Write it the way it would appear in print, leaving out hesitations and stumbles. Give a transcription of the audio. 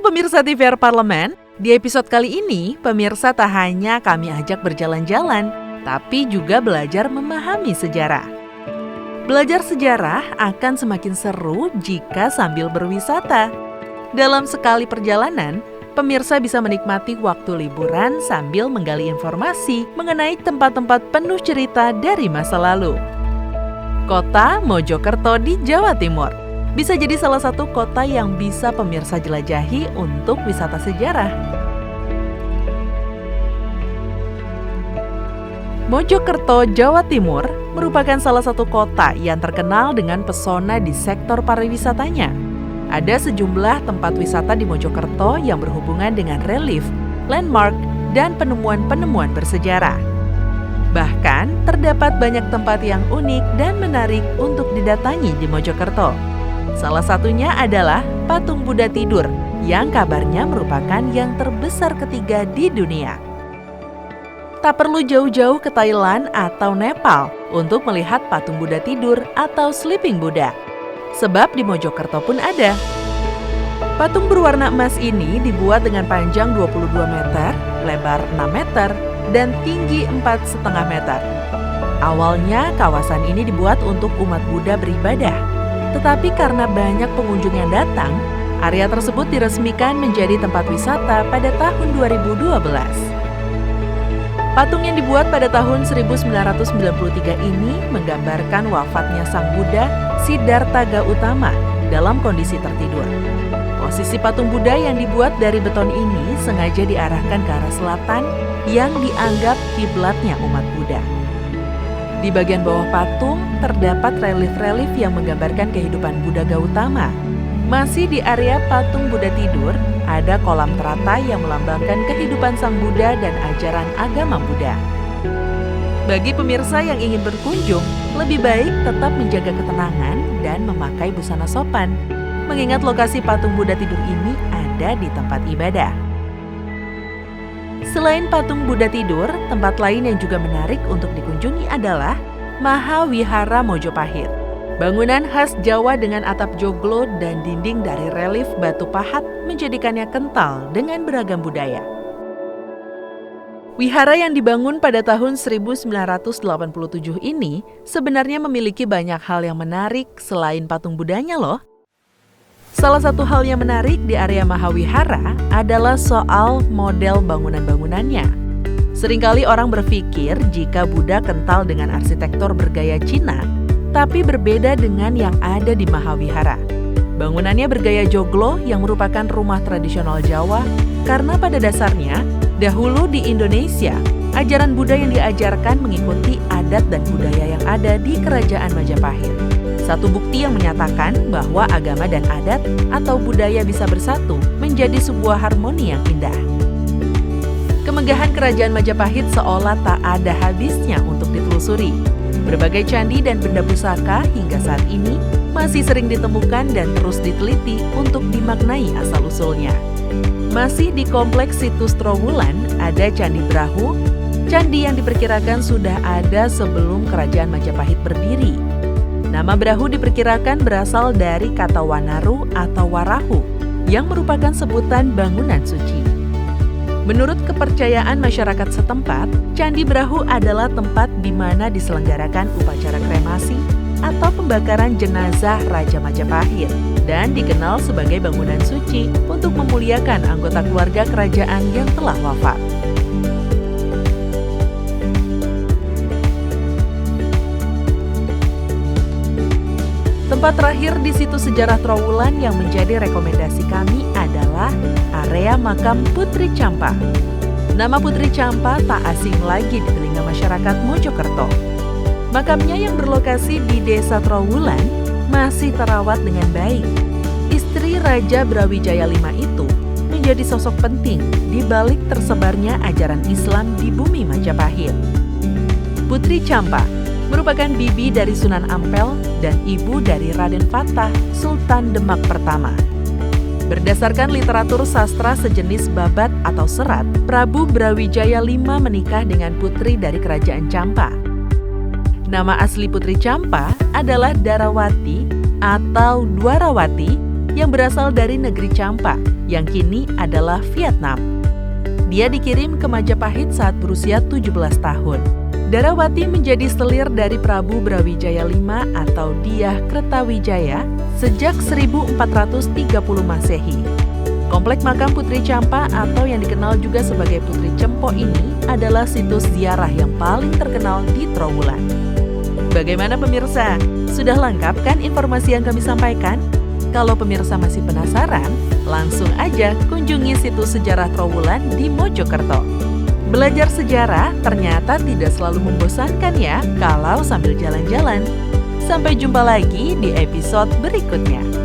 pemirsa TVR Parlemen, di episode kali ini pemirsa tak hanya kami ajak berjalan-jalan, tapi juga belajar memahami sejarah. Belajar sejarah akan semakin seru jika sambil berwisata. Dalam sekali perjalanan, pemirsa bisa menikmati waktu liburan sambil menggali informasi mengenai tempat-tempat penuh cerita dari masa lalu. Kota Mojokerto di Jawa Timur bisa jadi salah satu kota yang bisa pemirsa jelajahi untuk wisata sejarah. Mojokerto, Jawa Timur merupakan salah satu kota yang terkenal dengan pesona di sektor pariwisatanya. Ada sejumlah tempat wisata di Mojokerto yang berhubungan dengan relief, landmark, dan penemuan-penemuan bersejarah. Bahkan, terdapat banyak tempat yang unik dan menarik untuk didatangi di Mojokerto. Salah satunya adalah Patung Buddha Tidur, yang kabarnya merupakan yang terbesar ketiga di dunia. Tak perlu jauh-jauh ke Thailand atau Nepal untuk melihat Patung Buddha Tidur atau Sleeping Buddha. Sebab di Mojokerto pun ada. Patung berwarna emas ini dibuat dengan panjang 22 meter, lebar 6 meter, dan tinggi 4,5 meter. Awalnya kawasan ini dibuat untuk umat Buddha beribadah. Tetapi karena banyak pengunjung yang datang, area tersebut diresmikan menjadi tempat wisata pada tahun 2012. Patung yang dibuat pada tahun 1993 ini menggambarkan wafatnya Sang Buddha Siddhartha Gautama dalam kondisi tertidur. Posisi patung Buddha yang dibuat dari beton ini sengaja diarahkan ke arah selatan yang dianggap kiblatnya umat Buddha. Di bagian bawah patung terdapat relief-relief yang menggambarkan kehidupan Buddha Gautama. Masih di area patung Buddha Tidur, ada kolam terata yang melambangkan kehidupan Sang Buddha dan ajaran agama Buddha. Bagi pemirsa yang ingin berkunjung, lebih baik tetap menjaga ketenangan dan memakai busana sopan, mengingat lokasi patung Buddha Tidur ini ada di tempat ibadah. Selain patung Buddha Tidur, tempat lain yang juga menarik untuk dikunjungi adalah Mahawihara Mojopahit. Bangunan khas Jawa dengan atap joglo dan dinding dari relief batu pahat menjadikannya kental dengan beragam budaya. Wihara yang dibangun pada tahun 1987 ini sebenarnya memiliki banyak hal yang menarik selain patung Budanya loh. Salah satu hal yang menarik di area Mahawihara adalah soal model bangunan-bangunannya. Seringkali orang berpikir jika Buddha kental dengan arsitektur bergaya Cina, tapi berbeda dengan yang ada di Mahawihara. Bangunannya bergaya joglo yang merupakan rumah tradisional Jawa, karena pada dasarnya, dahulu di Indonesia, ajaran Buddha yang diajarkan mengikuti adat dan budaya yang ada di Kerajaan Majapahit. Satu bukti yang menyatakan bahwa agama dan adat atau budaya bisa bersatu menjadi sebuah harmoni yang indah. Kemegahan Kerajaan Majapahit seolah tak ada habisnya untuk ditelusuri. Berbagai candi dan benda pusaka hingga saat ini masih sering ditemukan dan terus diteliti untuk dimaknai asal-usulnya. Masih di kompleks situs Trowulan ada Candi Brahu, candi yang diperkirakan sudah ada sebelum Kerajaan Majapahit berdiri. Nama Brahu diperkirakan berasal dari kata Wanaru atau Warahu, yang merupakan sebutan bangunan suci. Menurut kepercayaan masyarakat setempat, Candi Brahu adalah tempat di mana diselenggarakan upacara kremasi atau pembakaran jenazah Raja Majapahit, dan dikenal sebagai bangunan suci untuk memuliakan anggota keluarga kerajaan yang telah wafat. Tempat terakhir di situs sejarah Trowulan yang menjadi rekomendasi kami adalah area makam Putri Champa. Nama Putri Champa tak asing lagi di telinga masyarakat Mojokerto. Makamnya yang berlokasi di Desa Trowulan masih terawat dengan baik. Istri Raja Brawijaya V itu menjadi sosok penting di balik tersebarnya ajaran Islam di bumi Majapahit. Putri Champa merupakan bibi dari Sunan Ampel dan ibu dari Raden Fatah, Sultan Demak pertama. Berdasarkan literatur sastra sejenis babat atau serat, Prabu Brawijaya V menikah dengan putri dari Kerajaan Champa. Nama asli Putri Champa adalah Darawati atau Dwarawati yang berasal dari negeri Champa, yang kini adalah Vietnam. Dia dikirim ke Majapahit saat berusia 17 tahun. Darawati menjadi selir dari Prabu Brawijaya V atau Dyah Kertawijaya sejak 1430 Masehi. Komplek makam Putri Champa atau yang dikenal juga sebagai Putri Cempo ini adalah situs ziarah yang paling terkenal di Trowulan. Bagaimana pemirsa? Sudah lengkap kan informasi yang kami sampaikan? Kalau pemirsa masih penasaran, langsung aja kunjungi situs sejarah Trowulan di Mojokerto. Belajar sejarah ternyata tidak selalu membosankan ya kalau sambil jalan-jalan. Sampai jumpa lagi di episode berikutnya.